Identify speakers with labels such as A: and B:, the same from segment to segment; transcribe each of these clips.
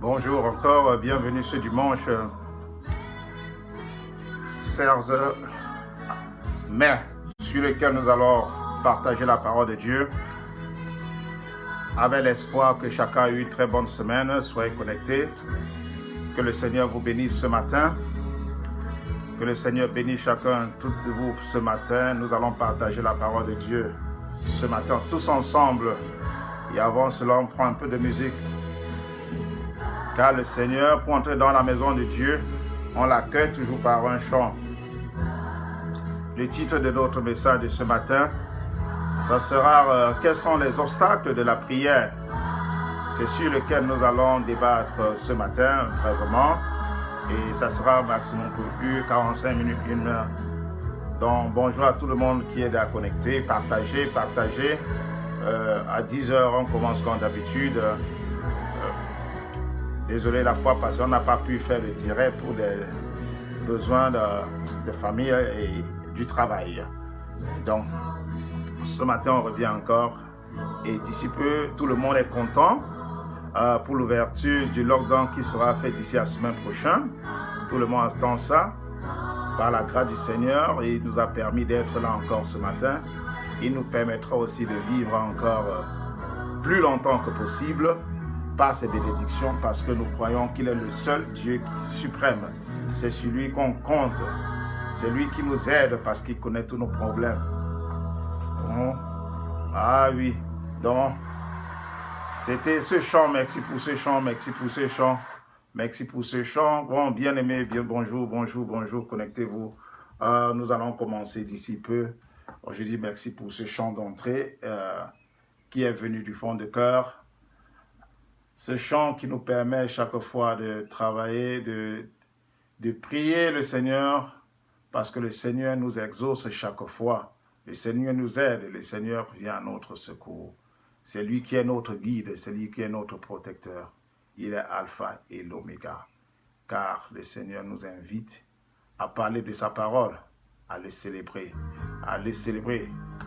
A: Bonjour encore, bienvenue ce dimanche 16 mai, sur lequel nous allons partager la parole de Dieu, avec l'espoir que chacun ait eu une très bonne semaine. Soyez connectés, que le Seigneur vous bénisse ce matin, que le Seigneur bénisse chacun, toutes de vous ce matin. Nous allons partager la parole de Dieu ce matin, tous ensemble, et avant cela on prend un peu de musique. Car le Seigneur, pour entrer dans la maison de Dieu, on l'accueille toujours par un chant. Le titre de notre message de ce matin, ça sera quels sont les obstacles de la prière. C'est sur lequel nous allons débattre ce matin, brièvement. Et ça sera maximum pour 45 minutes, 1 heure. Donc bonjour à tout le monde qui est déjà connecté. Partagez. À 10 heures, on commence comme d'habitude. Désolé la fois passée, on n'a pas pu faire le direct pour des besoins de famille et du travail. Donc, ce matin, on revient encore. Et d'ici peu, tout le monde est content pour l'ouverture du lockdown qui sera fait d'ici la semaine prochaine. Tout le monde attend ça par la grâce du Seigneur. Et il nous a permis d'être là encore ce matin. Il nous permettra aussi de vivre encore plus longtemps que possible par ses bénédictions, parce que nous croyons qu'il est le seul Dieu suprême. C'est sur lui qu'on compte. C'est lui qui nous aide parce qu'il connaît tous nos problèmes. Donc, ah oui, donc c'était ce chant. Merci pour ce chant, merci pour ce chant, merci pour ce chant. Bon, bien aimé, bien bonjour, connectez-vous. Nous allons commencer d'ici peu. Je dis merci pour ce chant d'entrée qui est venu du fond de cœur. Ce chant qui nous permet chaque fois de travailler, de prier le Seigneur, parce que le Seigneur nous exauce chaque fois. Le Seigneur nous aide, le Seigneur vient à notre secours. C'est lui qui est notre guide, c'est lui qui est notre protecteur. Il est Alpha et l'Oméga, car le Seigneur nous invite à parler de sa parole, à le célébrer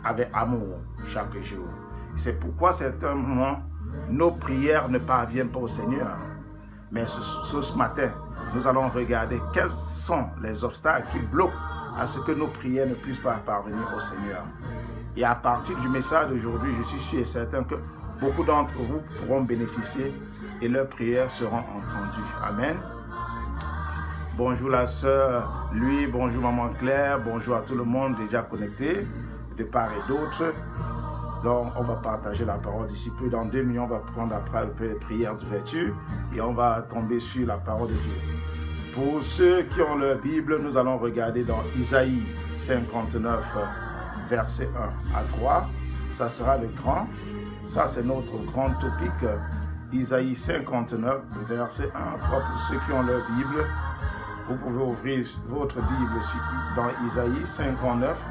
A: avec amour chaque jour. C'est pourquoi c'est un moment, nos prières ne parviennent pas au Seigneur. Mais ce matin, nous allons regarder quels sont les obstacles qui bloquent à ce que nos prières ne puissent pas parvenir au Seigneur. Et à partir du message d'aujourd'hui, je suis sûr et certain que beaucoup d'entre vous pourront bénéficier et leurs prières seront entendues. Amen. Bonjour la sœur Louis, bonjour maman Claire, bonjour à tout le monde déjà connecté de part et d'autre. Donc, on va partager la parole d'ici peu. Dans 2 minutes, on va prendre après un peu de prière d'ouverture et on va tomber sur la parole de Dieu. Pour ceux qui ont leur Bible, nous allons regarder dans Isaïe 59, verset 1 à 3. Ça sera le grand. Ça, c'est notre grand topic. Isaïe 59, verset 1 à 3. Pour ceux qui ont leur Bible, vous pouvez ouvrir votre Bible dans Isaïe 59.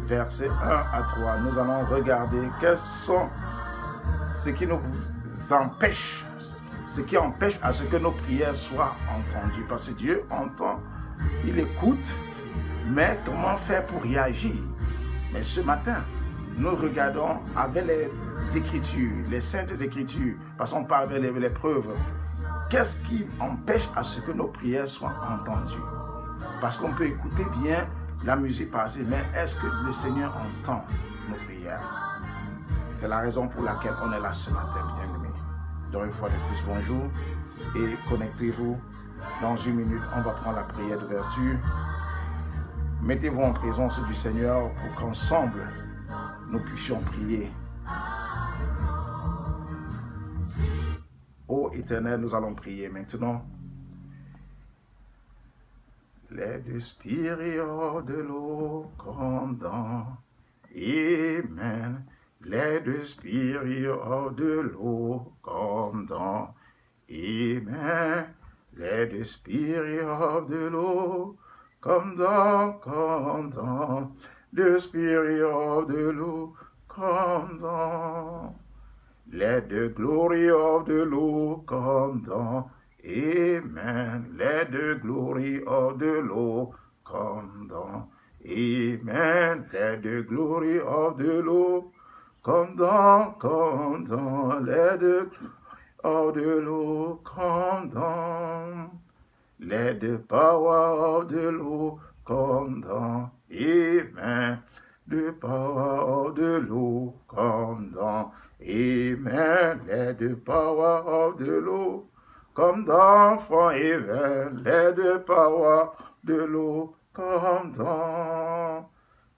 A: Versets 1 à 3, nous allons regarder quels sont ce qui nous empêche, ce qui empêche à ce que nos prières soient entendues. Parce que Dieu entend, il écoute, mais comment faire pour réagir? Mais ce matin, nous regardons avec les Écritures, les Saintes Écritures, parce qu'on parle avec les preuves. Qu'est-ce qui empêche à ce que nos prières soient entendues? Parce qu'on peut écouter bien la musique passée, mais est-ce que le Seigneur entend nos prières? C'est la raison pour laquelle on est là ce matin, bien-aimés. Donc une fois de plus, bonjour et connectez-vous. Dans 1 minute, on va prendre la prière d'ouverture. Mettez-vous en présence du Seigneur pour qu'ensemble, nous puissions prier. Ô Éternel, nous allons prier maintenant. Let the Spirit of the Lord come down. Amen. Let the Spirit of the Lord come down. Amen. Let the Spirit of the Lord come down, come down. The Spirit of the Lord come down. Let the glory of the Lord come down. Amen. Let the glory of the Lord come down. Amen. Let the glory of the Lord come down, come down. Let the glory of the Lord come down. Let the power of the Lord come down. Amen. The power of the Lord come down. Amen. Let the power of the Lord come down from heaven. Let the power of the Lord come down.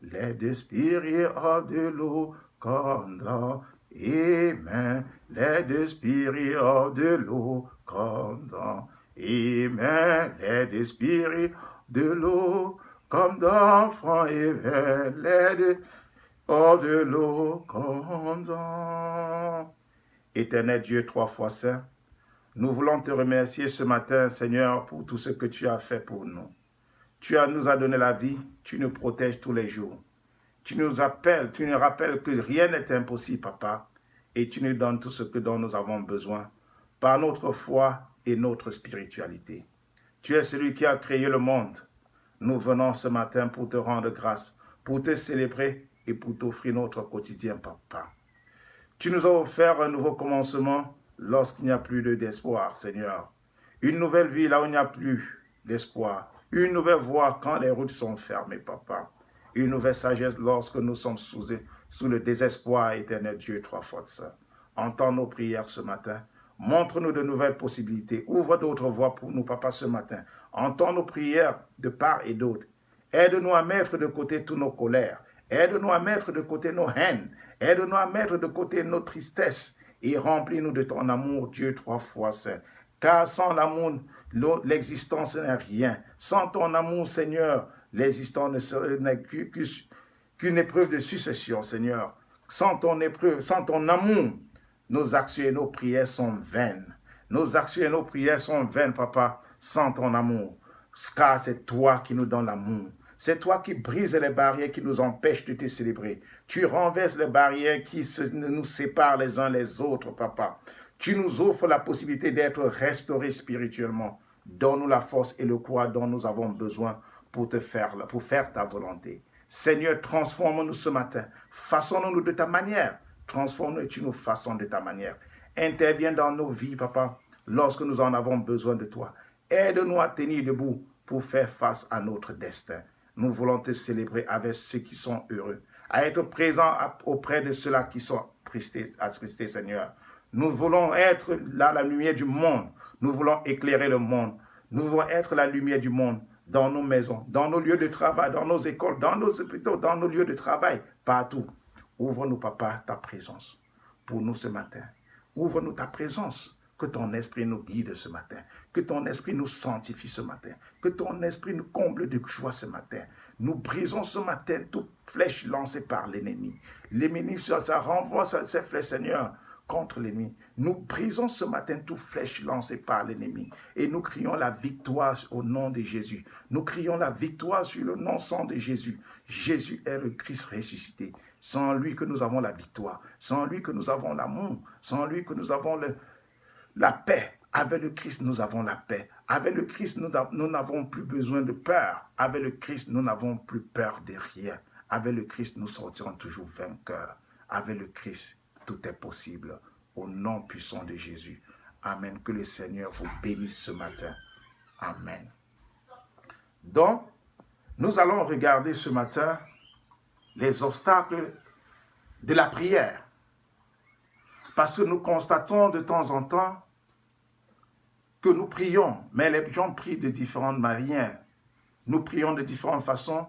A: Let the Spirit of the Lord come down. Amen. Let the Spirit of the Lord come down. Amen. Let the Spirit of the Lord come down from heaven. Let the of the Lord come down. Éternel Dieu, trois fois saint, nous voulons te remercier ce matin, Seigneur, pour tout ce que tu as fait pour nous. Nous as donné la vie, tu nous protèges tous les jours. Tu nous appelles, tu nous rappelles que rien n'est impossible, Papa, et tu nous donnes tout ce dont nous avons besoin par notre foi et notre spiritualité. Tu es celui qui a créé le monde. Nous venons ce matin pour te rendre grâce, pour te célébrer et pour t'offrir notre quotidien, Papa. Tu nous as offert un nouveau commencement lorsqu'il n'y a plus d'espoir, Seigneur. Une nouvelle vie là où il n'y a plus d'espoir. Une nouvelle voie quand les routes sont fermées, Papa. Une nouvelle sagesse lorsque nous sommes sous le désespoir, éternel Dieu, trois fois de ça. Entends nos prières ce matin. Montre-nous de nouvelles possibilités. Ouvre d'autres voies pour nous, Papa, ce matin. Entends nos prières de part et d'autre. Aide-nous à mettre de côté toutes nos colères. Aide-nous à mettre de côté nos haines. Aide-nous à mettre de côté nos tristesses. Et remplis-nous de ton amour, Dieu, trois fois saint. Car sans l'amour, l'existence n'est rien. Sans ton amour, Seigneur, l'existence n'est qu'une épreuve de succession, Seigneur. Sans ton amour, nos actions et nos prières sont vaines. Nos actions et nos prières sont vaines, Papa, sans ton amour. Car c'est toi qui nous donnes l'amour. C'est toi qui brises les barrières qui nous empêchent de te célébrer. Tu renverses les barrières qui nous séparent les uns les autres, Papa. Tu nous offres la possibilité d'être restaurés spirituellement. Donne-nous la force et le courage dont nous avons besoin pour faire ta volonté. Seigneur, transforme-nous ce matin. Façonne-nous de ta manière. Transforme-nous et tu nous façonnes de ta manière. Interviens dans nos vies, Papa, lorsque nous en avons besoin de toi. Aide-nous à tenir debout pour faire face à notre destin. Nous voulons te célébrer avec ceux qui sont heureux, à être présents auprès de ceux-là qui sont attristés, Seigneur. Nous voulons être là, la lumière du monde. Nous voulons éclairer le monde. Nous voulons être la lumière du monde dans nos maisons, dans nos lieux de travail, dans nos écoles, dans nos hôpitaux, dans nos lieux de travail, partout. Ouvre-nous, Papa, ta présence pour nous ce matin. Ouvre-nous ta présence. Que ton esprit nous guide ce matin. Que ton esprit nous sanctifie ce matin. Que ton esprit nous comble de joie ce matin. Nous brisons ce matin toute flèche lancée par l'ennemi. L'ennemi, ça renvoie ses flèches, Seigneur, contre l'ennemi. Nous brisons ce matin toute flèche lancée par l'ennemi. Et nous crions la victoire au nom de Jésus. Nous crions la victoire sur le nom-sang de Jésus. Jésus est le Christ ressuscité. Sans lui que nous avons la victoire. Sans lui que nous avons l'amour. Sans lui que nous avons la paix. Avec le Christ, nous avons la paix. Avec le Christ, nous n'avons plus besoin de peur. Avec le Christ, nous n'avons plus peur de rien. Avec le Christ, nous sortirons toujours vainqueurs. Avec le Christ, tout est possible. Au nom puissant de Jésus. Amen. Que le Seigneur vous bénisse ce matin. Amen. Donc, nous allons regarder ce matin les obstacles de la prière. Parce que nous constatons de temps en temps que nous prions, mais les gens prient de différentes manières. Nous prions de différentes façons.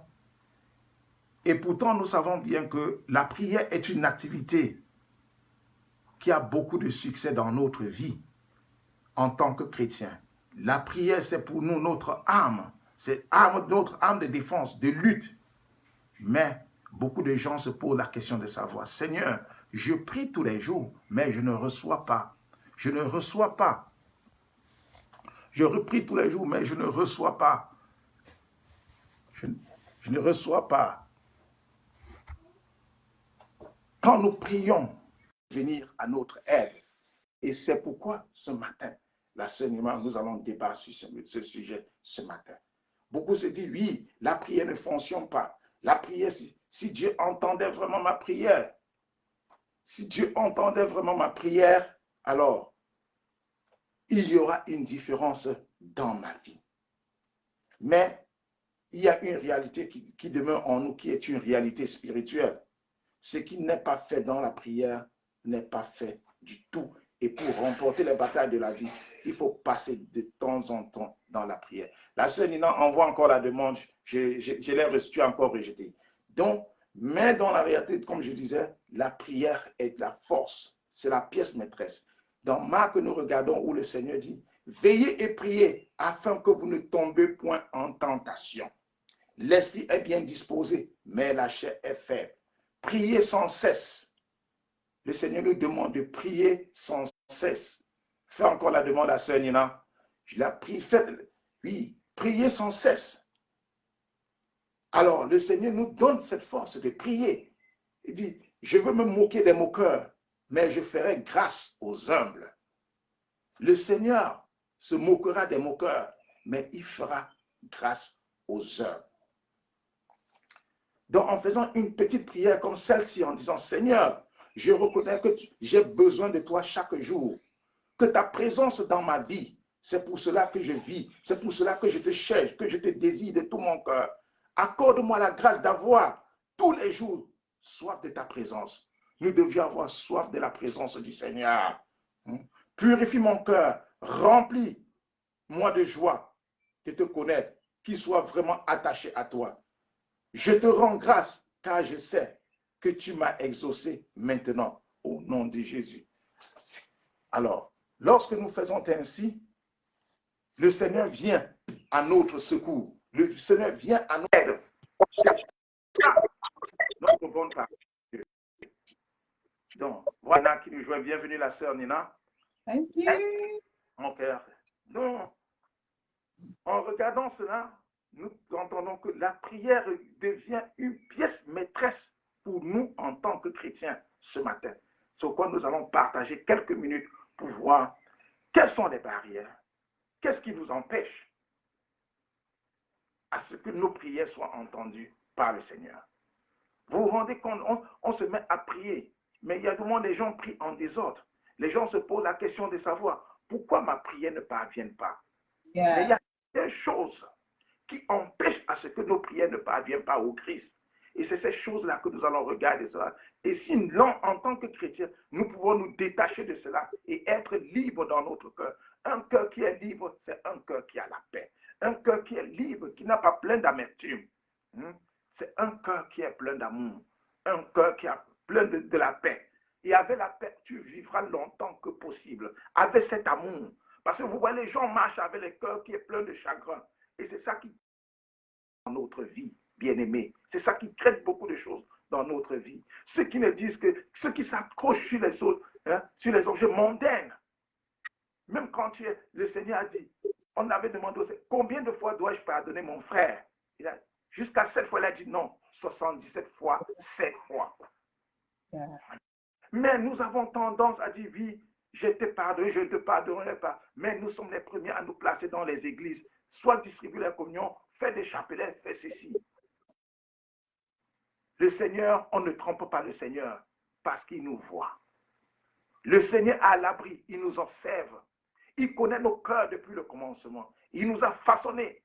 A: Et pourtant, nous savons bien que la prière est une activité qui a beaucoup de succès dans notre vie en tant que chrétiens. La prière, c'est pour nous notre arme. C'est notre arme de défense, de lutte. Mais beaucoup de gens se posent la question de savoir, Seigneur, je prie tous les jours, mais je ne reçois pas. Je ne reçois pas. Je prie tous les jours, mais je ne reçois pas. Je ne reçois pas. Quand nous prions, venir à notre aide. Et c'est pourquoi ce matin, l'enseignement, nous allons débattre sur ce sujet ce matin. Beaucoup se disent, oui, la prière ne fonctionne pas. La prière, si Dieu entendait vraiment ma prière, alors il y aura une différence dans ma vie. Mais il y a une réalité qui demeure en nous, qui est une réalité spirituelle. Ce qui n'est pas fait dans la prière n'est pas fait du tout. Et pour remporter les batailles de la vie, il faut passer de temps en temps dans la prière. La sœur Nina envoie encore la demande, je l'ai reçue encore rejetée. Donc, mais dans la réalité, comme je disais, la prière est la force, c'est la pièce maîtresse. Dans Marc, nous regardons où le Seigneur dit, veillez et priez afin que vous ne tombez point en tentation. L'esprit est bien disposé, mais la chair est faible. Priez sans cesse. Le Seigneur nous demande de prier sans cesse. Fais encore la demande à sœur Nina. Je la prie, oui, priez sans cesse. Alors, le Seigneur nous donne cette force de prier. Il dit, je veux me moquer des moqueurs, mais je ferai grâce aux humbles. Le Seigneur se moquera des moqueurs, mais il fera grâce aux humbles. Donc, en faisant une petite prière comme celle-ci, en disant, Seigneur, je reconnais que j'ai besoin de toi chaque jour, que ta présence dans ma vie, c'est pour cela que je vis, c'est pour cela que je te cherche, que je te désire de tout mon cœur. Accorde-moi la grâce d'avoir tous les jours soif de ta présence. Nous devions avoir soif de la présence du Seigneur. Purifie mon cœur, remplis-moi de joie de te connaître, qu'il soit vraiment attaché à toi. Je te rends grâce car je sais que tu m'as exaucé maintenant au nom de Jésus. Alors, lorsque nous faisons ainsi, le Seigneur vient à notre secours. Le Seigneur vient à notre aide. Notre bonne part. Donc, voilà qui nous joue. Bienvenue la sœur Nina.
B: Thank you.
A: Mon cœur. Donc, en regardant cela, nous entendons que la prière devient une pièce maîtresse pour nous en tant que chrétiens ce matin. Sur quoi nous allons partager quelques minutes pour voir quelles sont les barrières, qu'est-ce qui nous empêche à ce que nos prières soient entendues par le Seigneur. Vous vous rendez compte, on se met à prier, mais il y a du monde, les gens prient en désordre. Les gens se posent la question de savoir pourquoi ma prière ne parvient pas.
B: Yeah.
A: Mais il y a des choses qui empêchent à ce que nos prières ne parviennent pas au Christ. Et c'est ces choses-là que nous allons regarder cela. Et si en tant que chrétiens, nous pouvons nous détacher de cela et être libres dans notre cœur. Un cœur qui est libre, c'est un cœur qui a la paix. Un cœur qui est libre, qui n'a pas plein d'amertume. C'est un cœur qui est plein d'amour. Un cœur qui a plein de la paix. Et avec la paix, tu vivras longtemps que possible. Avec cet amour. Parce que vous voyez, les gens marchent avec le cœur qui est plein de chagrin. Et c'est ça qui dans notre vie, bien-aimés. C'est ça qui crée beaucoup de choses dans notre vie. Ceux qui ne disent que, ceux qui s'accrochent sur les autres, sur les objets mondains. Même quand le Seigneur a dit, on avait demandé, combien de fois dois-je pardonner mon frère? Jusqu'à 7 fois, il a dit non, 77 fois, 7 fois. Yeah. Mais nous avons tendance à dire, oui, je te pardonne, je ne te pardonnerai pas. Mais nous sommes les premiers à nous placer dans les églises, soit distribuer la communion, faire des chapelets, faire ceci. Le Seigneur, on ne trompe pas le Seigneur parce qu'il nous voit. Le Seigneur est à l'abri, il nous observe. Il connaît nos cœurs depuis le commencement. Il nous a façonnés.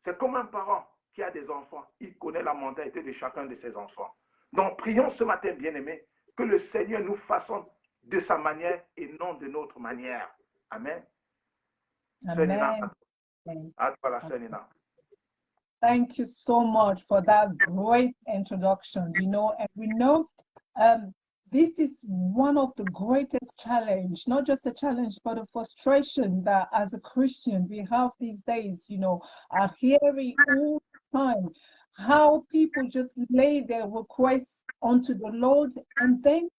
A: C'est comme un parent qui a des enfants. Il connaît la mentalité de chacun de ses enfants. Donc, prions ce matin, bien-aimés, que le Seigneur nous façonne de sa manière et non de notre manière. Amen.
B: Amen.
A: Thank
B: you so much for that great introduction. You know, and we know this is one of the greatest challenge, not just a challenge, but a frustration that as a Christian we have these days, you know, are hearing all the time how people just lay their requests onto the Lord, and then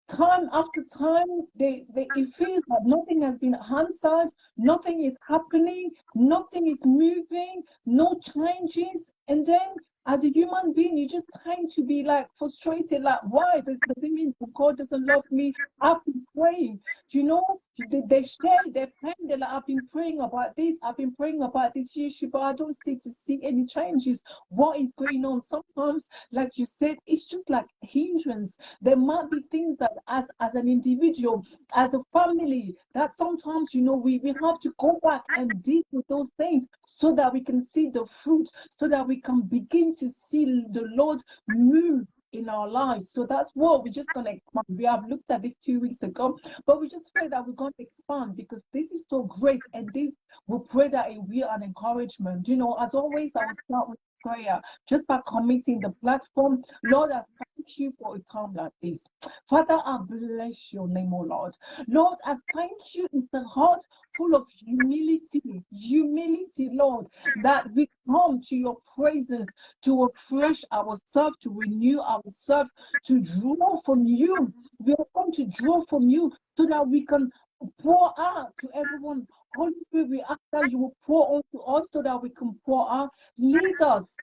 B: time after time, it feels that nothing has been answered, nothing is happening, nothing is moving, no changes. And then as a human being, you just tend to be like frustrated, like, why? Does it mean God doesn't love me? I've been praying. You know, They share their pain. They're like, I've been praying about this, I've been praying about this issue, but I don't seem to see any changes. What is going on? Sometimes, like you said, it's just like hindrance. There might be things that as an individual, as a family, that sometimes, we have to go back and deal with those things so that we can see the fruit, so that we can begin to see the Lord move in our lives. So that's what we're just going to expand. We have looked at this 2 weeks ago, but we just pray that we're going to expand because this is so great, and this we pray that it will be an encouragement. As always, I will start with prayer just by committing the platform. Lord, I thank you for a time like this. Father, I bless your name, oh Lord. Lord, I thank you. It's a heart full of humility, Lord, that we come to your presence to refresh ourselves, to renew ourselves, to draw from you. We are come to draw from you so that we can pour out to everyone. Holy Spirit, we ask that you will pour onto us so that we can pour out. Lead us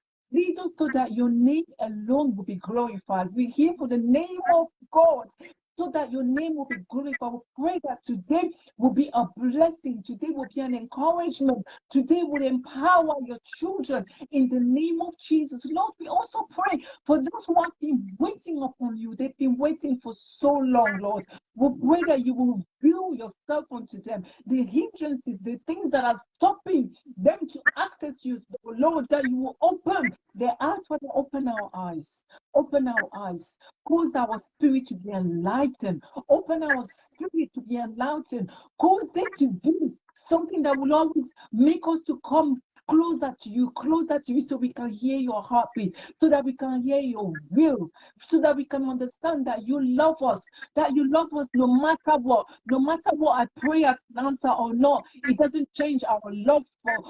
B: so that your name alone will be glorified. We're here for the name of God, so that your name will be glorified. We pray that today will be a blessing. Today will be an encouragement. Today will empower your children in the name of Jesus. Lord, we also pray for those who have been waiting upon you. They've been waiting for so long, Lord. We pray that you will reveal yourself unto them. The hindrances, the things that are stopping them to access you, Lord, that you will open their eyes. Father, open our eyes. Open our eyes. Cause our spirit to be enlightened. Open our spirit to be enlightened. Cause them to do something that will always make us to come closer to you, so we can hear your heartbeat, so that we can hear your will, so that we can understand that you love us, no matter what our prayers answer or not. It doesn't change our love for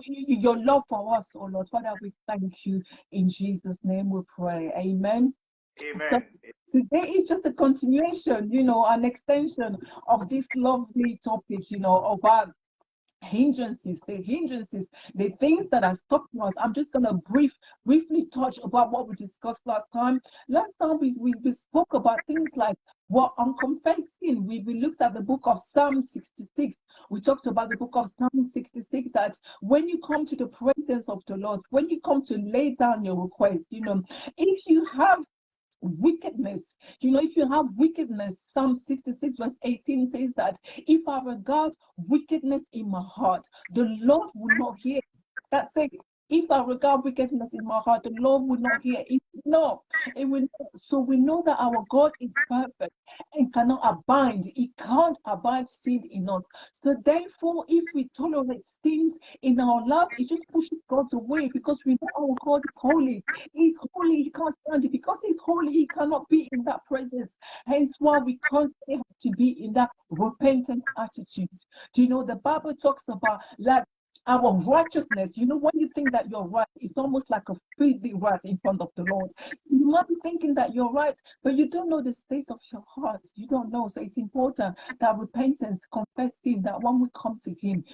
B: your love for us, oh Lord. Father, we thank you. In Jesus' name we pray. Amen.
A: Amen.
B: So today is just a continuation, an extension of this lovely topic, about hindrances, the things that are stopping us. I'm just going to briefly touch about what we discussed last time. Last time we spoke about things like what unconfessed sin. We looked at the book of Psalm 66. We talked about the book of Psalm 66, that when you come to the presence of the Lord, when you come to lay down your request, if you have wickedness, Psalm 66 verse 18 says that if I regard wickedness in my heart, the Lord will not hear. That's it. If I regard wickedness in my heart, the Lord will not hear. It will not. So we know that our God is perfect and cannot abide. He can't abide sin in us. So therefore, if we tolerate sins in our life, it just pushes God away, because we know our God is holy. He's holy. He can't stand it. Because he's holy, he cannot be in that presence. Hence why we constantly have to be in that repentance attitude. The Bible talks about like our righteousness. When you think that you're right, it's almost like a filthy right in front of the Lord. You might be thinking that you're right, but you don't know the state of your heart. You don't know. So it's important that repentance, confessing, that when we come to him,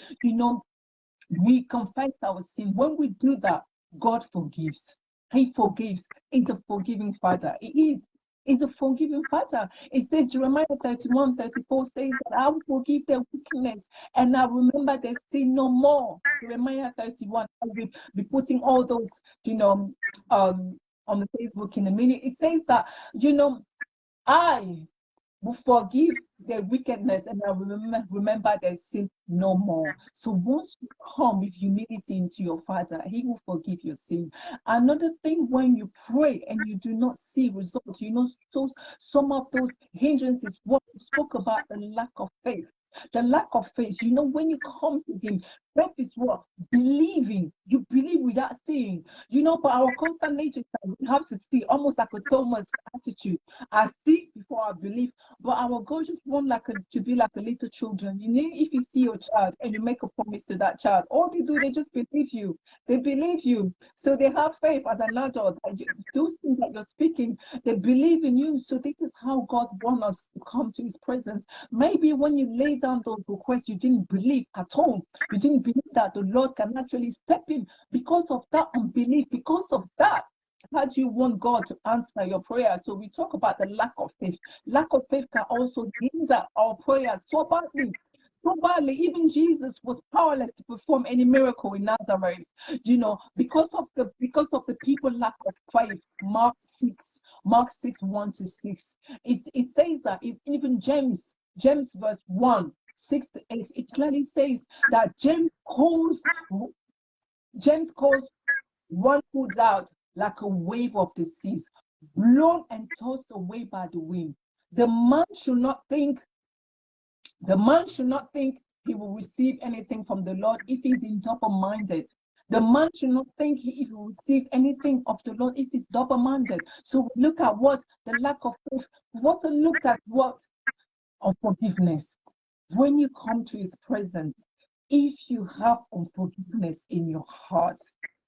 B: we confess our sin. When we do that, God forgives. He forgives. He's a forgiving Father. He is a forgiving Father. It says, Jeremiah 31:34 says that I will forgive their wickedness and I remember their sin no more. Jeremiah 31. I will be putting all those, on the Facebook in a minute. It says that, I will forgive their wickedness and I will remember their sin no more. So once you come with humility into your Father, he will forgive your sin. Another thing, when you pray and you do not see results, so some of those hindrances, what we spoke about, the lack of faith. The lack of faith, when you come to him, faith is what? Believing. You believe without seeing. But our constant nature is that we have to see, almost like a Thomas attitude. I see before I believe. But our God just want to be like a little children. If you see your child and you make a promise to that child, all they do, they just believe you. They believe you. So they have faith as an adult. Those things that you're speaking, they believe in you. So this is how God wants us to come to his presence. Maybe when you lay down those requests, you didn't believe at all. You didn't believe that the Lord can actually step in. Because of that unbelief, because of that, how do you want God to answer your prayer? So we talk about the lack of faith. Lack of faith can also hinder our prayers so badly. So badly, even Jesus was powerless to perform any miracle in Nazareth, because of the people lack of faith. Mark 6, 1-6. It says that if even James verse 1, 6-8, it clearly says that James calls one who's out like a wave of the seas, blown and tossed away by the wind. The man should not think he will receive anything from the Lord if he's double-minded. The man should not think he will receive anything of the Lord if he's double-minded. So we look at what the lack of faith. We've also looked at what of forgiveness. When you come to his presence, if you have unforgiveness in your heart,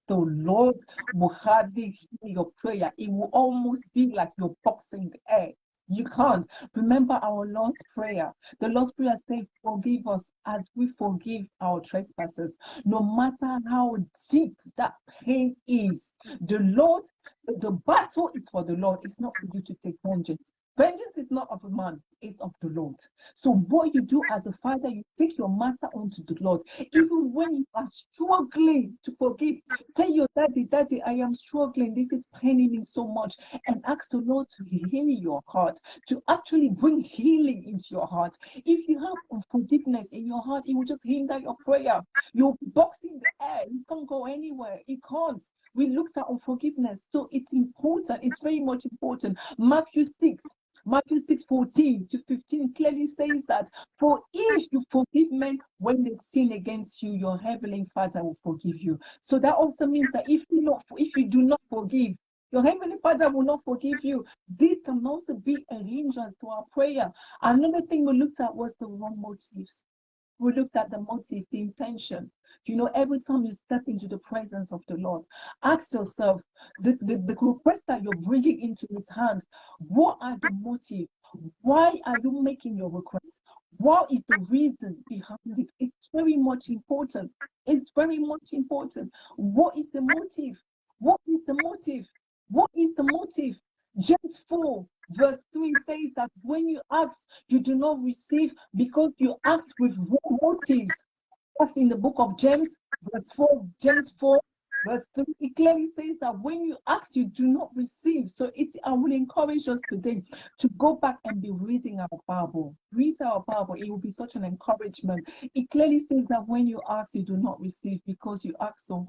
B: the Lord will hardly hear your prayer. It will almost be like you're boxing the air. You can't. Remember our Lord's Prayer. The Lord's Prayer says, forgive us as we forgive our trespassers. No matter how deep that pain is, the battle is for the Lord. It's not for you to take vengeance. Vengeance is not of a man, it's of the Lord. So what you do as a father, you take your matter onto the Lord. Even when you are struggling to forgive, tell your daddy, I am struggling. This is paining me so much. And ask the Lord to heal your heart, to actually bring healing into your heart. If you have unforgiveness in your heart, it will just hinder your prayer. You're boxing the air. You can't go anywhere. You can't. We looked at unforgiveness. So it's important. It's very much important. Matthew 6:14-15 clearly says that, for if you forgive men when they sin against you, your heavenly Father will forgive you. So that also means that if you do not forgive, your heavenly Father will not forgive you. This can also be a hindrance to our prayer. Another thing we looked at was the wrong motives. We looked at the motive, the intention. Every time you step into the presence of the Lord, ask yourself, the request that you're bringing into his hands, what are the motives? Why are you making your request? What is the reason behind it? It's very much important. It's very much important. What is the motive? What is the motive? What is the motive? James 4 verse 3 says that when you ask, you do not receive because you ask with wrong motives. That's in the book of James, James 4 verse 3. It clearly says that when you ask, you do not receive. So I will encourage us today to go back and be reading our Bible. Read our Bible. It will be such an encouragement. It clearly says that when you ask, you do not receive because you ask with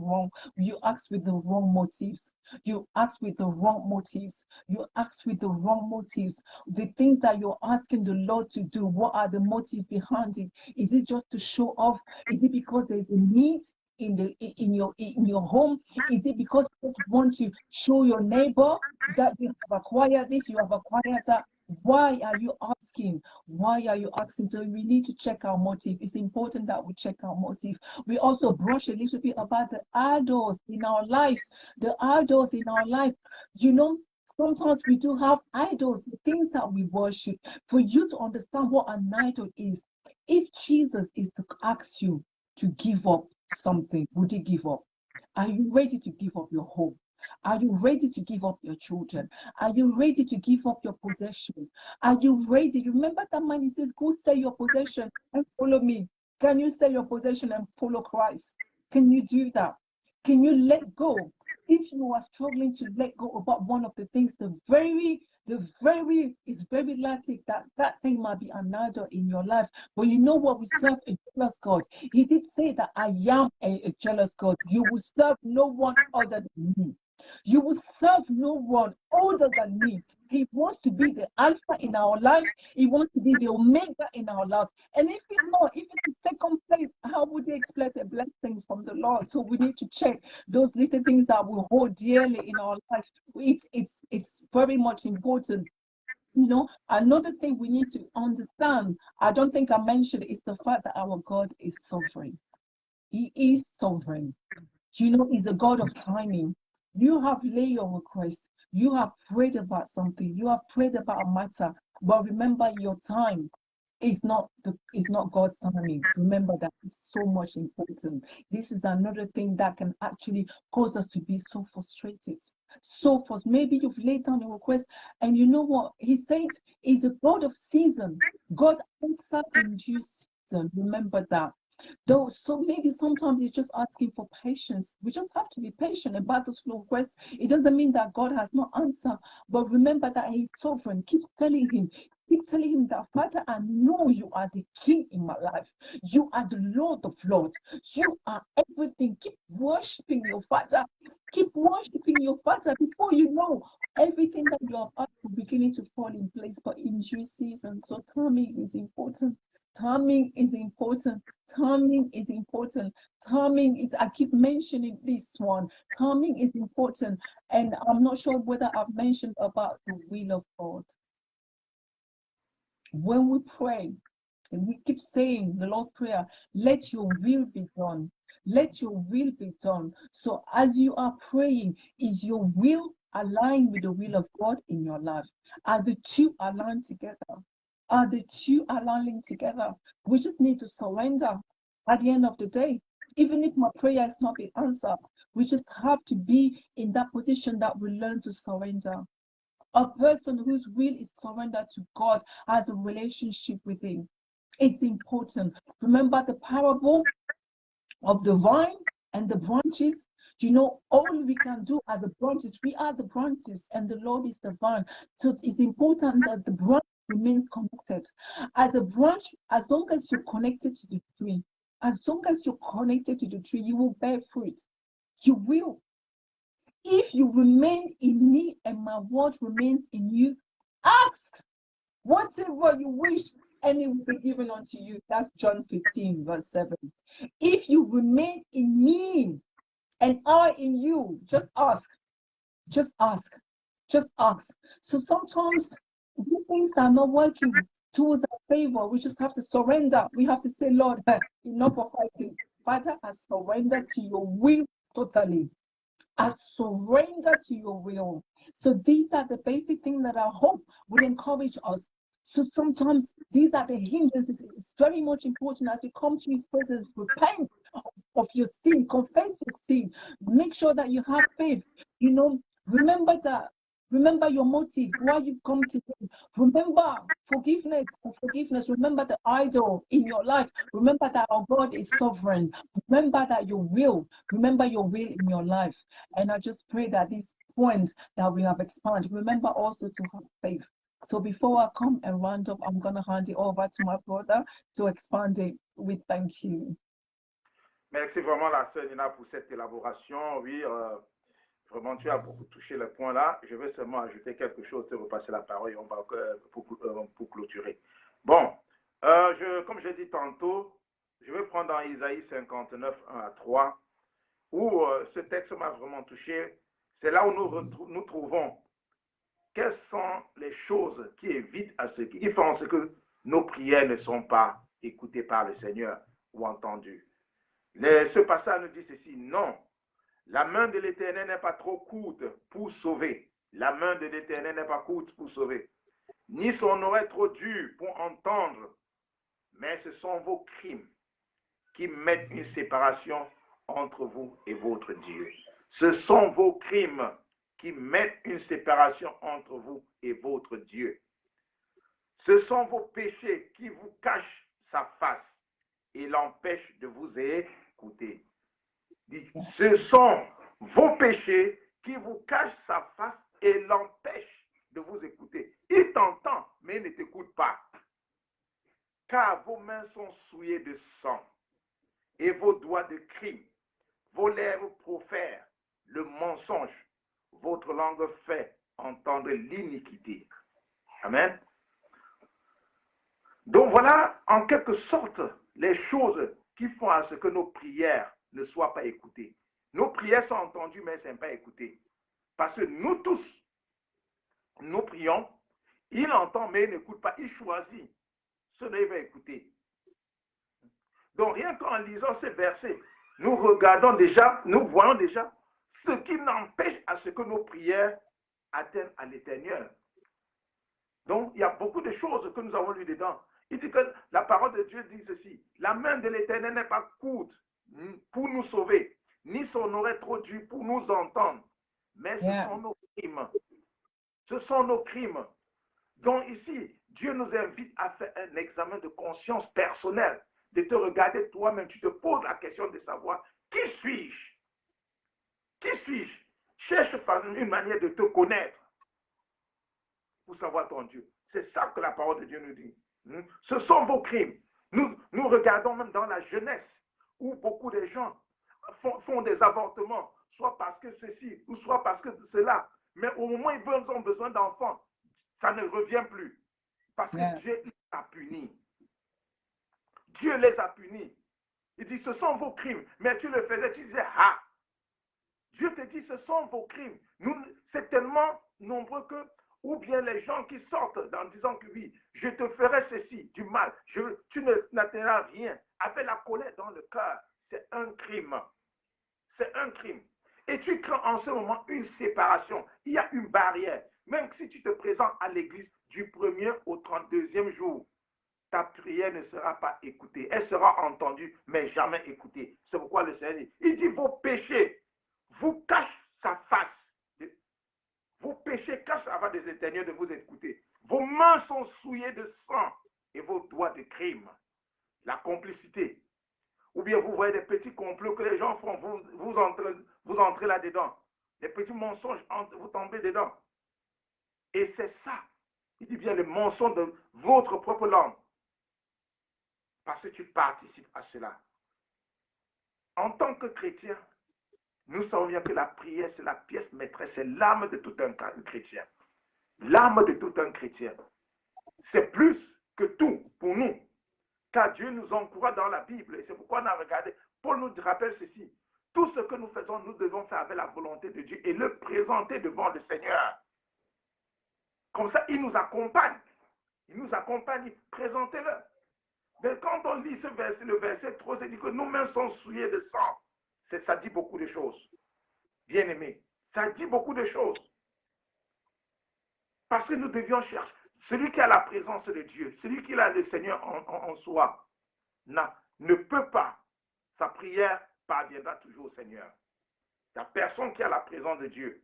B: the wrong motives. You ask with the wrong motives. You ask with the wrong motives. The things that you're asking the Lord to do, what are the motives behind it? Is it just to show off? Is it because there's a need in your home? Is it because you just want to show your neighbor that you have acquired this, you have acquired that? Why are you asking? Why are you asking? So we need to check our motive. It's important that we check our motive. We also brush a little bit about the idols in our lives. The idols in our life. Sometimes we do have idols, the things that we worship. For you to understand what an idol is, if Jesus is to ask you to give up something, would you give up? Are you ready to give up your home? Are you ready to give up your children? Are you ready to give up your possession? Are you ready? You remember that man, he says, go sell your possession and follow me. Can you sell your possession and follow Christ? Can you do that? Can you let go? If you are struggling to let go about one of the things, it's very likely that thing might be an idol in your life. But you know what? We serve a jealous God. He did say that I am a jealous God. You will serve no one other than me. You will serve no one other than me. He wants to be the Alpha in our life. He wants to be the Omega in our life. And if it's second place, how would you expect a blessing from the Lord? So we need to check those little things that we hold dearly in our life. It's very much important. Another thing we need to understand, I don't think I mentioned, is the fact that our God is sovereign. He is sovereign. He's a God of timing. You have laid your request. You have prayed about something. You have prayed about a matter. But remember, your time It's not God's timing. Remember that it's so much important. This is another thing that can actually cause us to be so frustrated. Maybe you've laid down a request, and you know what? He said is a God of season. God answer in due season. Remember that. Though, so maybe sometimes he's just asking for patience. We just have to be patient about those requests. It doesn't mean that God has no answer, but remember that he's sovereign. Keep telling him that, Father, I know you are the King in my life. You are the Lord of Lords. You are everything. Keep worshiping your Father. Keep worshiping your Father. Before you know, everything that you have asked will beginning to fall in place, but in due season. So timing is important. Timing is important. Timing is important. Timing is, I keep mentioning this one. Timing is important. And I'm not sure whether I've mentioned about the will of God. When we pray, and we keep saying the Lord's Prayer, let your will be done. Let your will be done. So as you are praying, is your will aligned with the will of God in your life? Are the two aligned together? Are the two aligning together? We just need to surrender at the end of the day. Even if my prayer is not being answered, we just have to be in that position that we learn to surrender. A person whose will is surrendered to God has a relationship with him. It's important. Remember the parable of the vine and the branches. You know, all we can do as the branches, we are the branches and the Lord is the vine. So it's important that the branch remains connected. As a branch, as long as you're connected to the tree, as long as you're connected to the tree, you will bear fruit. You will. If you remain in me and my word remains in you, ask whatever you wish and it will be given unto you. That's John 15, verse 7. If you remain in me and I in you, just ask. Just ask. Just ask. So sometimes things are not working towards our favor. We just have to surrender. We have to say, Lord, enough of fighting. Father, I surrender to your will totally. I surrender to your will. So these are the basic things that I hope would encourage us. So sometimes these are the hindrances. It's very much important as you come to his presence, repent of your sin, confess your sin, make sure that you have faith. You know, remember that. Remember your motive, why you come to him. Remember forgiveness. Remember the idol in your life. Remember that our God is sovereign. Remember that your will. Remember your will in your life. And I just pray that these points that we have expanded, remember also to have faith. So before I come and round up, I'm going to hand it over to my brother to expand it with thank you.
A: Merci vraiment la sœur Nina pour cette élaboration. Oui, vraiment tu as beaucoup touché le point là. Je vais seulement ajouter quelque chose, te repasser la parole et on va pour clôturer. Bon, comme je dit tantôt, je vais prendre dans Isaïe 59, 1 à 3, où ce texte m'a vraiment touché. C'est là où nous trouvons quelles sont les choses qui évitent qui font ce que nos prières ne sont pas écoutées par le Seigneur ou entendues. Ce passage nous dit ceci, non, la main de l'Éternel n'est pas trop courte pour sauver. La main de l'Éternel n'est pas courte pour sauver. Ni son oreille trop dure pour entendre. Mais ce sont vos crimes qui mettent une séparation entre vous et votre Dieu. Ce sont vos crimes qui mettent une séparation entre vous et votre Dieu. Ce sont vos péchés qui vous cachent sa face et l'empêchent de vous écouter. Ce sont vos péchés qui vous cachent sa face et l'empêchent de vous écouter. Il t'entend, mais il ne t'écoute pas. Car vos mains sont souillées de sang et vos doigts de crime. Vos lèvres profèrent le mensonge. Votre langue fait entendre l'iniquité. Amen. Donc voilà, en quelque sorte, les choses qui font à ce que nos prières ne soient pas écoutées. Nos prières sont entendues, mais elles ne sont pas écoutées. Parce que nous tous, nous prions, il entend, mais il n'écoute pas. Il choisit ce dont il va écouter. Donc rien qu'en lisant ces versets, nous regardons déjà, nous voyons déjà ce qui n'empêche à ce que nos prières atteignent à l'Éternel. Donc il y a beaucoup de choses que nous avons lues dedans. Il dit que la parole de Dieu dit ceci. La main de l'Éternel n'est pas courte pour nous sauver, ni son oreille trop dure pour nous entendre. Mais ce sont nos crimes. Ce sont nos crimes. Donc ici, Dieu nous invite à faire un examen de conscience personnelle, de te regarder toi-même. Tu te poses la question de savoir qui suis-je? Qui suis-je? Cherche une manière de te connaître pour savoir ton Dieu. C'est ça que la parole de Dieu nous dit. Ce sont vos crimes. Nous regardons même dans la jeunesse où beaucoup de gens font des avortements, soit parce que ceci, ou soit parce que cela. Mais au moment où ils ont besoin d'enfants, ça ne revient plus. Parce que Dieu les a punis. Dieu les a punis. Il dit, ce sont vos crimes. Mais tu le faisais, tu disais, ah! Dieu te dit, ce sont vos crimes. C'est tellement nombreux que, ou bien les gens qui sortent en disant que oui, je te ferai ceci, du mal, tu n'atteindras rien, avec la colère dans le cœur, c'est un crime. C'est un crime. Et tu crains en ce moment une séparation. Il y a une barrière. Même si tu te présentes à l'église du 1er au 32e jour, ta prière ne sera pas écoutée. Elle sera entendue, mais jamais écoutée. C'est pourquoi le Seigneur dit, il dit, vos péchés vous cachent sa face. Vos péchés cachent avant des éternels de vous écouter. Vos mains sont souillées de sang et vos doigts de crime. La complicité. Ou bien vous voyez des petits complots que les gens font, vous entrez là-dedans. Des petits mensonges, vous tombez dedans. Et c'est ça. Il dit bien le mensonge de votre propre langue. Parce que tu participes à cela. En tant que chrétien, nous savons bien que la prière, c'est la pièce maîtresse, c'est l'âme de tout un chrétien. L'âme de tout un chrétien. C'est plus que tout pour nous. Car Dieu nous encourage dans la Bible. Et c'est pourquoi on a regardé. Paul nous rappelle ceci. Tout ce que nous faisons, nous devons faire avec la volonté de Dieu et le présenter devant le Seigneur. Comme ça, il nous accompagne. Il nous accompagne. Présentez-le. Mais quand on lit ce verset, le verset 3, c'est dit que nos mains sont souillées de sang. Ça dit beaucoup de choses. Bien aimé. Ça dit beaucoup de choses. Parce que nous devions chercher. Celui qui a la présence de Dieu, celui qui a le Seigneur en soi, ne peut pas. Sa prière parviendra toujours au Seigneur. Il n'y a personne qui a la présence de Dieu.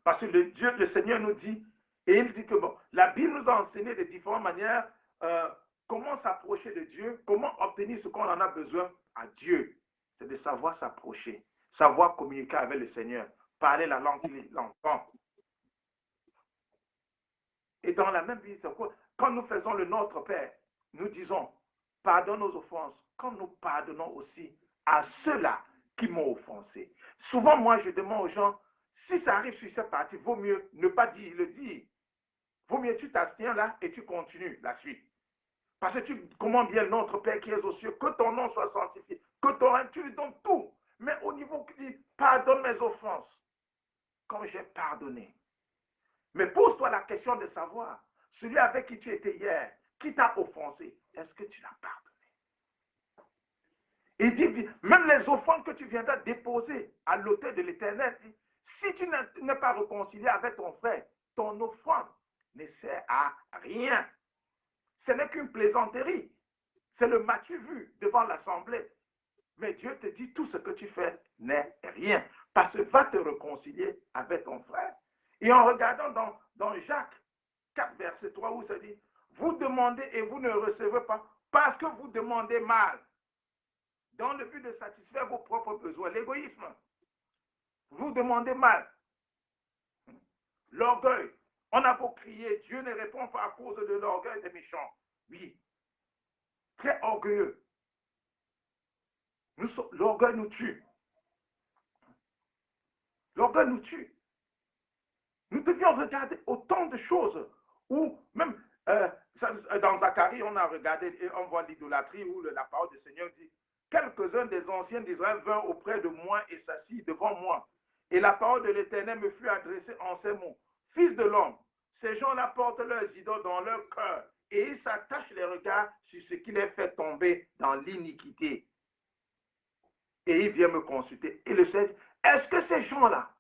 A: Parce que le Seigneur nous dit, et il dit que bon, la Bible nous a enseigné de différentes manières comment s'approcher de Dieu, comment obtenir ce qu'on en a besoin à Dieu. C'est de savoir s'approcher, savoir communiquer avec le Seigneur, parler la langue qu'il entend. Et dans la même vie, quand nous faisons le Notre Père, nous disons, pardonne nos offenses, comme nous pardonnons aussi à ceux-là qui m'ont offensé. Souvent, moi, je demande aux gens, si ça arrive sur cette partie, vaut mieux ne pas le dire. Vaut mieux tu t'abstiens là et tu continues la suite. Parce que tu commandes bien notre Père qui est aux cieux, que ton nom soit sanctifié, que ton règne, tu lui donnes tout. Mais au niveau qui dit, pardonne mes offenses, comme j'ai pardonné. Mais pose-toi la question de savoir, celui avec qui tu étais hier, qui t'a offensé, est-ce que tu l'as pardonné? Il dit, même les offrandes que tu viendras déposer à l'autel de l'Éternel, si tu n'es pas réconcilié avec ton frère, ton offrande ne sert à rien. Ce n'est qu'une plaisanterie. C'est le m'as-tu vu devant l'assemblée. Mais Dieu te dit, tout ce que tu fais n'est rien. Parce que va te réconcilier avec ton frère. Et en regardant dans Jacques 4, verset 3, où ça dit, vous demandez et vous ne recevez pas parce que vous demandez mal. Dans le but de satisfaire vos propres besoins, l'égoïsme. Vous demandez mal. L'orgueil. On a beau crier, Dieu ne répond pas à cause de l'orgueil des méchants. Oui. Très orgueilleux. L'orgueil nous tue. L'orgueil nous tue. Nous devions regarder autant de choses où même dans Zacharie, on a regardé et on voit l'idolâtrie où la parole du Seigneur dit quelques-uns des anciens d'Israël vinrent auprès de moi et s'assit devant moi. Et la parole de l'Éternel me fut adressée en ces mots. Fils de l'homme, ces gens-là portent leurs idoles dans leur cœur et ils s'attachent les regards sur ce qui les fait tomber dans l'iniquité. Et ils viennent me consulter. Et le Seigneur, est-ce que ces gens-là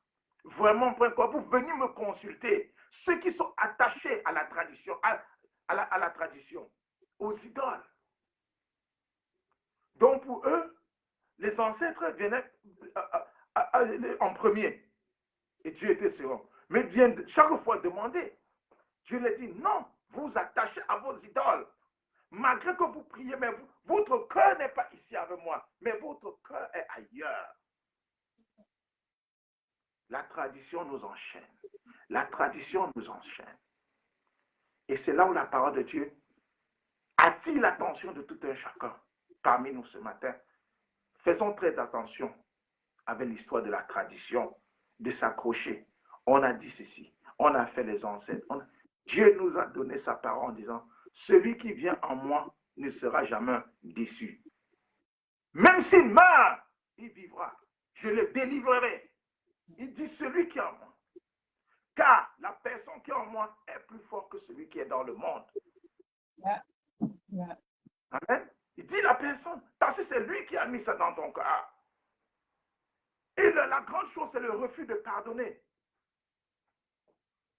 A: vraiment prennent quoi pour venir me consulter? Ceux qui sont attachés à la tradition, à la tradition. aux idoles. Donc pour eux, les ancêtres venaient en premier et Dieu était second. Mais vient chaque fois demander. Dieu leur dit non, vous attachez à vos idoles. Malgré que vous priez, mais votre cœur n'est pas ici avec moi, mais votre cœur est ailleurs. La tradition nous enchaîne. La tradition nous enchaîne. Et c'est là où la parole de Dieu attire l'attention de tout un chacun parmi nous ce matin. Faisons très attention avec l'histoire de la tradition, de s'accrocher. On a dit ceci, on a fait les ancêtres. Dieu nous a donné sa parole en disant, celui qui vient en moi ne sera jamais déçu. Même s'il meurt, il vivra. Je le délivrerai. Il dit celui qui est en moi. Car la personne qui est en moi est plus forte que celui qui est dans le monde.
B: Yeah. Yeah.
A: Amen. Il dit la personne, parce que c'est lui qui a mis ça dans ton cœur. Et la grande chose, c'est le refus de pardonner.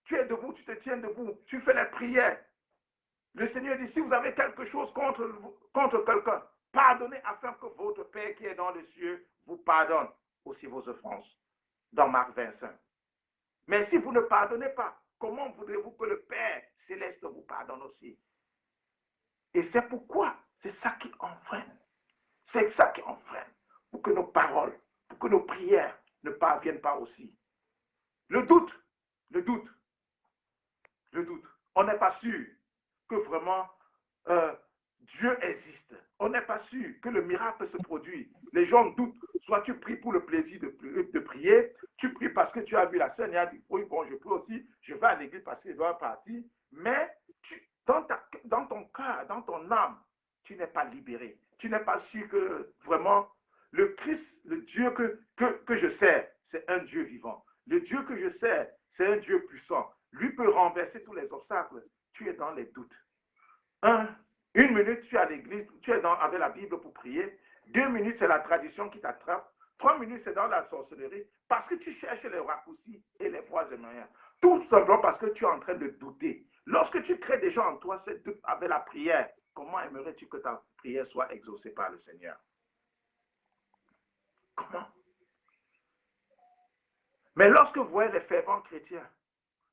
A: Tu es debout, tu te tiens debout, tu fais les prières. Le Seigneur dit, si vous avez quelque chose contre quelqu'un, pardonnez afin que votre Père qui est dans les cieux vous pardonne aussi vos offenses. Dans Marc 25. Mais si vous ne pardonnez pas, comment voudrez-vous que le Père céleste vous pardonne aussi? Et c'est pourquoi, c'est ça qui enfreine. C'est ça qui enfreine. Pour que nos paroles, pour que nos prières ne parviennent pas aussi. Le doute. On n'est pas sûr que vraiment Dieu existe. On n'est pas sûr que le miracle se produit. Les gens doutent. Soit tu pries pour le plaisir de prier, tu pries parce que tu as vu la scène et a dit, oui, bon, je prie aussi, je vais à l'église parce qu'il doit partir. Mais dans ton cœur, dans ton âme, tu n'es pas libéré. Tu n'es pas sûr que vraiment le Christ, le Dieu que je sers, c'est un Dieu vivant. Le Dieu que je sers, c'est un Dieu puissant. Lui peut renverser tous les obstacles. Tu es dans les doutes. Une minute, tu es à l'église, tu es avec la Bible pour prier. 2 minutes, c'est la tradition qui t'attrape. 3 minutes, c'est dans la sorcellerie. Parce que tu cherches les raccourcis et les voies et moyens. Tout simplement parce que tu es en train de douter. Lorsque tu crées déjà en toi cette doute avec la prière, comment aimerais-tu que ta prière soit exaucée par le Seigneur? Comment? Mais lorsque vous voyez les fervents chrétiens,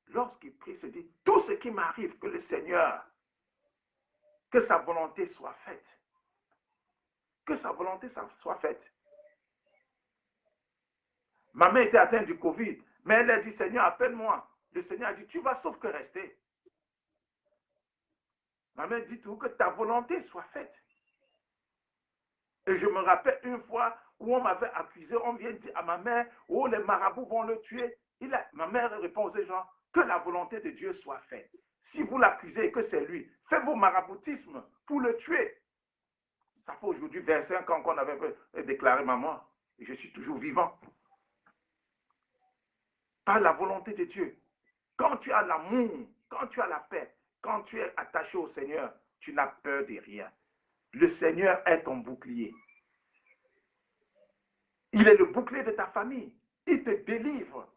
A: lorsqu'ils prient, se disent, tout ce qui m'arrive, que le Seigneur, que sa volonté soit faite. Que sa volonté soit faite. Ma mère était atteinte du Covid, mais elle a dit, Seigneur, appelle-moi. Le Seigneur a dit, tu vas sauf que rester. Ma mère dit tout, que ta volonté soit faite. Et je me rappelle une fois où on m'avait accusé, on vient dire à ma mère, oh, les marabouts vont le tuer. Ma mère répond aux gens, que la volonté de Dieu soit faite. Si vous l'accusez et que c'est lui, faites vos maraboutismes pour le tuer. Ça fait aujourd'hui 25 ans qu'on avait déclaré ma mort. Et je suis toujours vivant. Par la volonté de Dieu. Quand tu as l'amour, quand tu as la paix, quand tu es attaché au Seigneur, tu n'as peur de rien. Le Seigneur est ton bouclier. Il est le bouclier de ta famille. Il te délivre.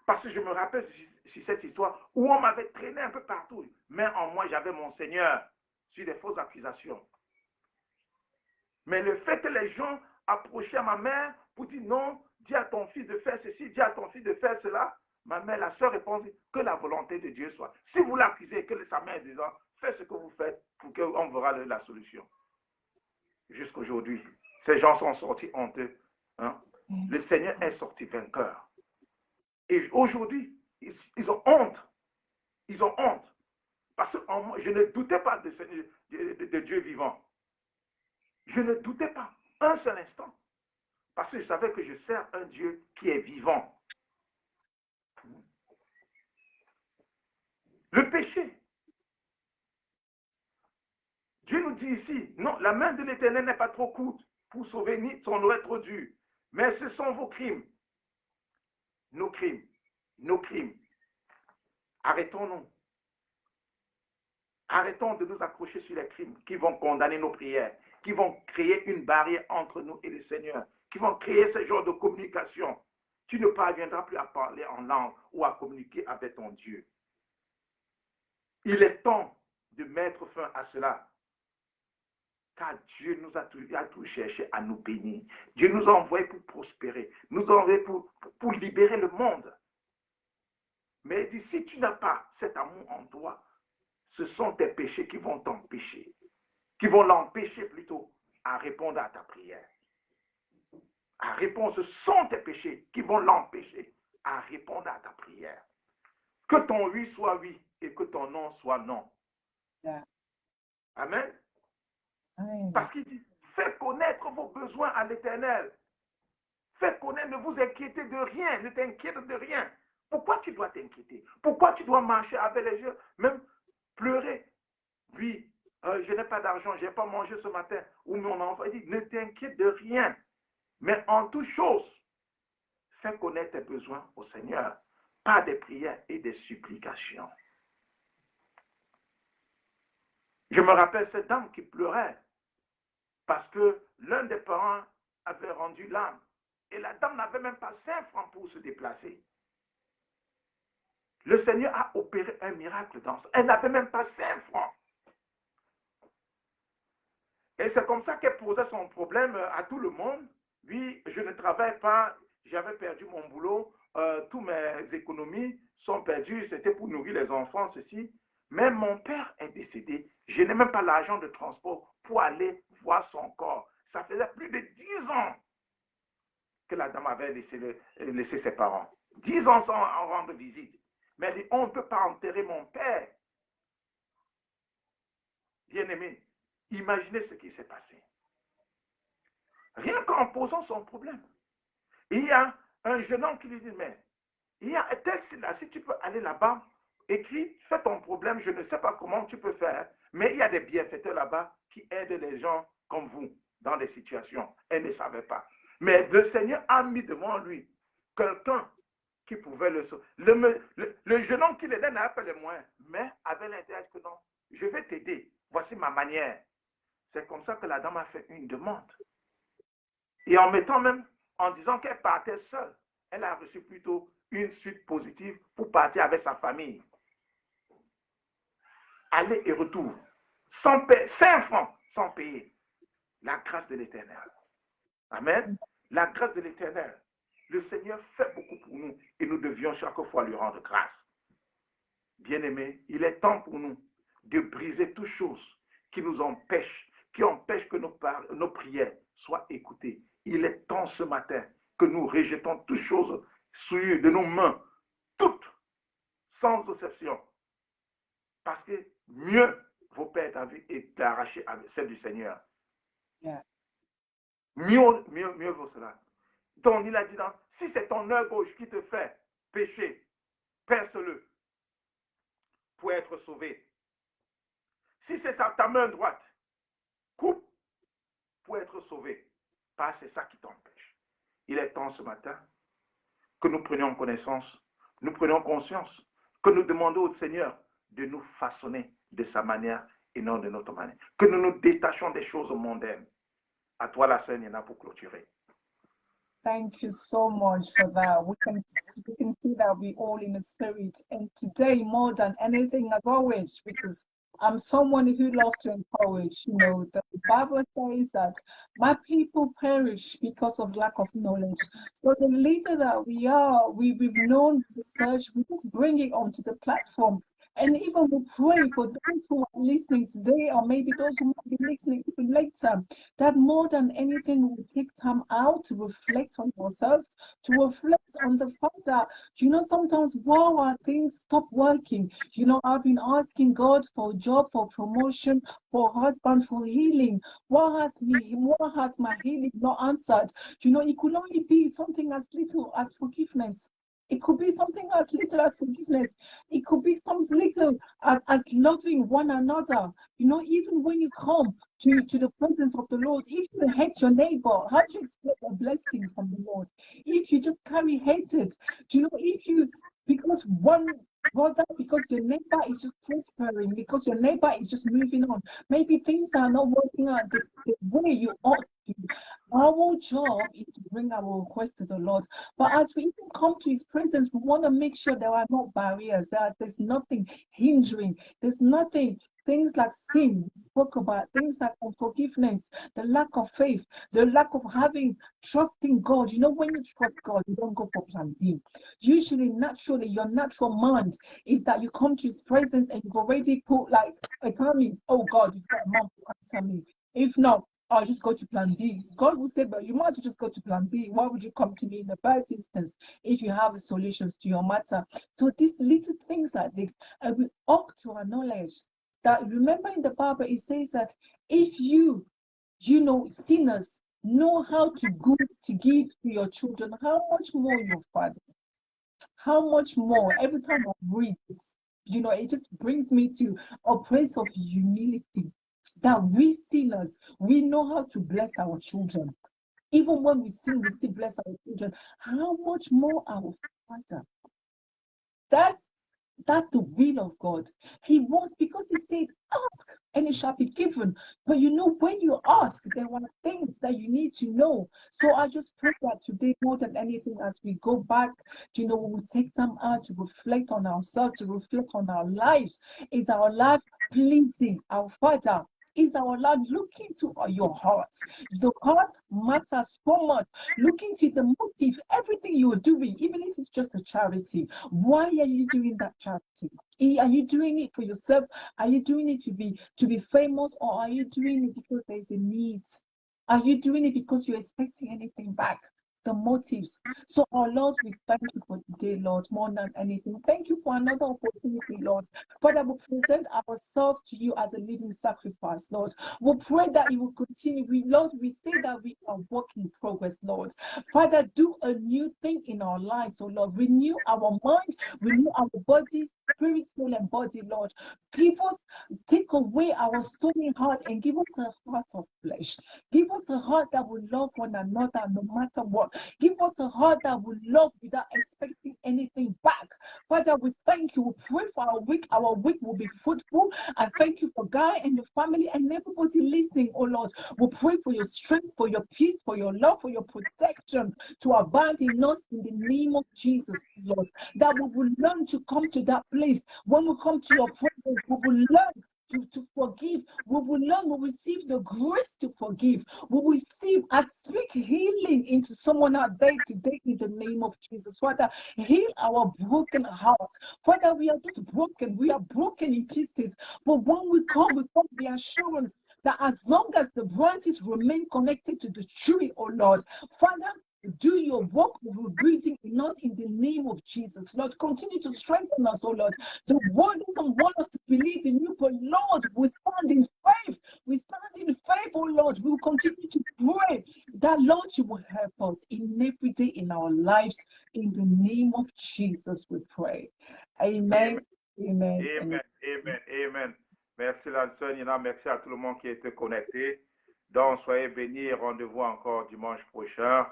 A: Parce que je me rappelle sur cette histoire où on m'avait traîné un peu partout. Mais en moi, j'avais mon Seigneur sur des fausses accusations. Mais le fait que les gens approchaient à ma mère pour dire non, dis à ton fils de faire ceci, dis à ton fils de faire cela, ma mère, la sœur répond que la volonté de Dieu soit. Si vous l'accusez, que sa mère disant, faites ce que vous faites pour qu'on verra la solution. Jusqu'aujourd'hui, ces gens sont sortis honteux. Hein? Le Seigneur est sorti vainqueur. Et aujourd'hui, ils ont honte. Ils ont honte. Parce que je ne doutais pas de Dieu vivant. Je ne doutais pas un seul instant. Parce que je savais que je sers un Dieu qui est vivant. Le péché. Dieu nous dit ici, non, la main de l'Éternel n'est pas trop courte pour sauver ni son oreille trop dure. Mais ce sont vos crimes. Nos crimes. Nos crimes. Arrêtons-nous. Arrêtons de nous accrocher sur les crimes qui vont condamner nos prières, qui vont créer une barrière entre nous et le Seigneur, qui vont créer ce genre de communication. Tu ne parviendras plus à parler en langue ou à communiquer avec ton Dieu. Il est temps de mettre fin à cela. Car Dieu nous a tout cherché à nous bénir. Dieu nous a envoyés pour prospérer. Nous a envoyés pour libérer le monde. Mais il dit, si tu n'as pas cet amour en toi, ce sont tes péchés qui vont t'empêcher, qui vont l'empêcher plutôt à répondre à ta prière. À répondre, ce sont tes péchés qui vont l'empêcher à répondre à ta prière. Que ton oui soit oui et que ton non soit non.
B: Yeah.
A: Amen.
B: Amen.
A: Parce qu'il dit, faites connaître vos besoins à l'Éternel. Faites connaître, ne vous inquiétez de rien, ne t'inquiète de rien. Pourquoi tu dois t'inquiéter? Pourquoi tu dois marcher avec les yeux, même pleurer? Oui, je n'ai pas d'argent, je n'ai pas mangé ce matin. Ou mon enfant, il dit, ne t'inquiète de rien. Mais en toute chose, fais connaître tes besoins au Seigneur, par des prières et des supplications. Je me rappelle cette dame qui pleurait parce que l'un des parents avait rendu l'âme et la dame n'avait même pas 5 francs pour se déplacer. Le Seigneur a opéré un miracle dans ça. Elle n'avait même pas 5 francs. Et c'est comme ça qu'elle posait son problème à tout le monde. Oui, je ne travaille pas, j'avais perdu mon boulot, toutes mes économies sont perdues, c'était pour nourrir les enfants, ceci. Mais mon père est décédé, je n'ai même pas l'argent de transport pour aller voir son corps. Ça faisait plus de 10 ans que la dame avait laissé ses parents. 10 ans sans en rendre visite. Mais elle dit, on ne peut pas enterrer mon père. Bien-aimé, imaginez ce qui s'est passé. Rien qu'en posant son problème. Il y a un jeune homme qui lui dit, mais il y a tel là, si tu peux aller là-bas, écris, fais ton problème, je ne sais pas comment tu peux faire, mais il y a des bienfaiteurs là-bas qui aident les gens comme vous dans des situations. Elle ne savait pas. Mais le Seigneur a mis devant lui quelqu'un qui pouvait le sauver. Le jeune homme qui l'aidait n'avait pas les moyens, mais avait l'intérêt que non, je vais t'aider, voici ma manière. C'est comme ça que la dame a fait une demande. Et en mettant même, en disant qu'elle partait seule, elle a reçu plutôt une suite positive pour partir avec sa famille. Aller et retour, sans payer, 5 francs sans payer. La grâce de l'Éternel. Amen. La grâce de l'Éternel. Le Seigneur fait beaucoup pour nous et nous devions chaque fois lui rendre grâce. Bien-aimés, il est temps pour nous de briser toutes choses qui nous empêchent, qui empêchent que nos prières soient écoutées. Il est temps ce matin que nous rejetons toutes choses souillées de nos mains, toutes, sans exception. Parce que mieux vaut perdre ta vie et t'arracher à celle du Seigneur.
B: Yeah.
A: Mieux vaut cela. Donc il a dit, si c'est ton œil gauche qui te fait pécher, perce-le pour être sauvé. Si c'est ta main droite, coupe pour être sauvé. Parce que c'est ça qui t'empêche. Il est temps ce matin que nous prenions connaissance, nous prenions conscience, que nous demandons au Seigneur de nous façonner de sa manière et non de notre manière. Que nous nous détachions des choses mondaines. À toi la sœur Nina pour clôturer.
B: Thank you so much for that. We can see that we all in the spirit, and today more than anything as always, because I'm someone who loves to encourage. You know, the Bible says that my people perish because of lack of knowledge. So the little that we are, we've known research, we just bring it onto the platform. And even we pray for those who are listening today, or maybe those who might be listening even later, that more than anything, we take time out to reflect on ourselves, to reflect on the fact that, you know, sometimes while our things stop working, you know, I've been asking God for a job, for promotion, for a husband, for healing. What has my healing not answered? You know, it could only be something as little as forgiveness. It could be something as little as forgiveness. It could be something little as loving one another. You know, even when you come to the presence of the Lord, if you hate your neighbor, how do you expect a blessing from the Lord? If you just carry hatred, you know, if you, because one brother, because your neighbor is just prospering, because your neighbor is just moving on, maybe things are not working out the way you ought to. Our job is to bring our request to the Lord. But as we even come to his presence, we want to make sure there are no barriers. There's nothing hindering. There's nothing things like sin, we spoke about things like unforgiveness, the lack of faith, the lack of having trust in God. You know, when you trust God, you don't go for plan B. Usually, naturally, your natural mind is that you come to His presence and you've already put like a timing. Oh God, you've got a month to answer me. If not, I'll just go to plan B. God will say, but you might as well just go to plan B. Why would you come to me in the first instance if you have solutions to your matter? So these little things like this, and we ought to acknowledge that. Remember in the Bible, it says that if you know, sinners know how to give to your children, how much more your Father? How much more? Every time I read this, you know, it just brings me to a place of humility, that we sinners, we know how to bless our children. Even when we sin, we still bless our children. How much more our Father? That's the will of God. He wants, because He said, ask and it shall be given. But you know, when you ask, there are things that you need to know. So I just pray that today, more than anything, as we go back, you know, we will take time out to reflect on ourselves, to reflect on our lives. Is our life pleasing our Father? Is our Lord looking to your heart? The heart matters so much. Looking to the motive, everything you are doing, even if it's just a charity. Why are you doing that charity? Are you doing it for yourself? Are you doing it to be famous, or are you doing it because there's a need? Are you doing it because you're expecting anything back? The motives. So, our Lord, we thank you for today, Lord, more than anything. Thank you for another opportunity, Lord. Father, we present ourselves to you as a living sacrifice, Lord. We pray that you will continue. Lord, we say that we are work in progress, Lord. Father, do a new thing in our lives, oh Lord. Renew our minds, renew our bodies, spirit, soul, and body, Lord. Take away our stony heart and give us a heart of flesh. Give us a heart that will love one another no matter what. Give us a heart that will love without expecting anything back. Father, we thank you. We pray for our week. Our week will be fruitful. I thank you for Guy and the family and everybody listening, oh Lord. We pray for your strength, for your peace, for your love, for your protection to abide in us in the name of Jesus, Lord. That we will learn to come to that place. When we come to your presence, we will learn to forgive. We will learn, we will receive the grace to forgive. We will receive, I speak healing into someone out there today in the name of Jesus. Father, heal our broken hearts. Father, we are just broken. We are broken in pieces. But when we come with the assurance that as long as the branches remain connected to the tree, oh Lord, Father, do your work of rebuilding in us in the name of Jesus. Lord, continue to strengthen us, oh Lord. The world doesn't want us to believe in you, but Lord, we stand in faith. We stand in faith, oh Lord. We will continue to pray that, Lord, you will help us in every day in our lives. In the name of Jesus, we pray. Amen. Amen.
A: Amen. Amen. Amen. Merci la sœur Nina. Merci à tout le monde qui était connecté. Donc, soyez bénis. Rendez-vous encore dimanche prochain.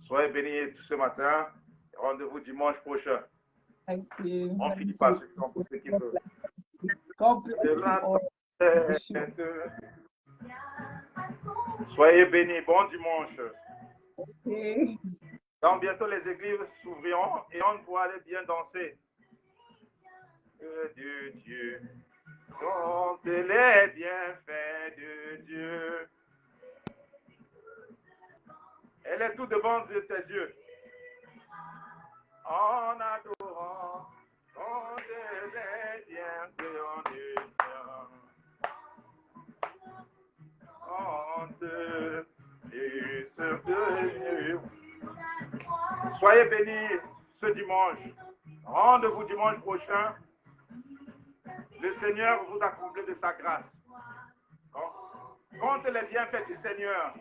A: Soyez bénis ce matin. Rendez-vous dimanche prochain.
B: Thank you.
A: On finit par ce pour ceux qui peuvent.
B: God bless you all.
A: Soyez bénis. Bon dimanche.
B: Okay.
A: Donc, bientôt, les églises s'ouvriront et on pourra aller bien danser. Que de Dieu, compte les bienfaits de Dieu. Elle est tout devant tes yeux. En adorant, compte les bienfaits de Dieu. Soyez bénis ce dimanche. Rendez-vous dimanche prochain. Le Seigneur vous a comblé de sa grâce. Compte les bienfaits du Seigneur.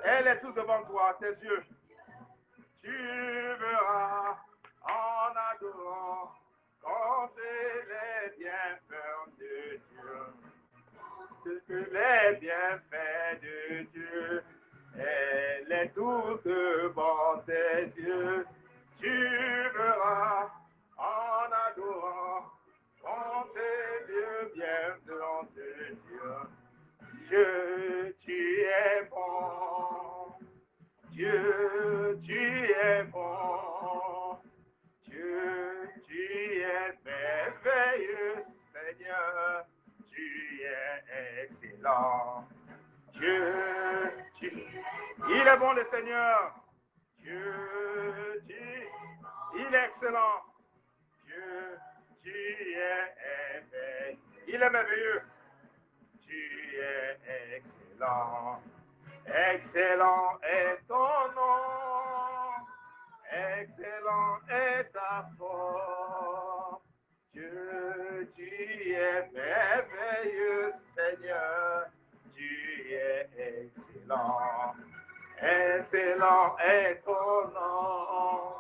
A: Elle est tout devant toi, tes yeux. Tu verras en adorant, compter les bienfaits de Dieu. Les bienfaits de Dieu. Elle est tout devant tes yeux. Tu verras en adorant, compter les bienfaits de Dieu. Dieu, tu es bon. Dieu, tu es bon. Dieu, tu es excellent. Dieu, il est bon le Seigneur. Dieu, il est excellent. Dieu, tu es, il est merveilleux. Tu es excellent. Excellent est ton nom. Excellent est ta force. Dieu, tu es merveilleux, Seigneur. Tu es excellent. Excellent est ton nom.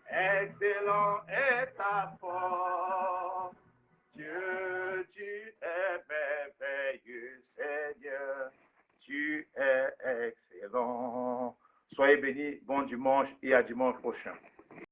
A: Excellent est ta force. Dieu, tu es merveilleux, Seigneur. Tu es excellent. Soyez bénis, bon dimanche et à dimanche prochain.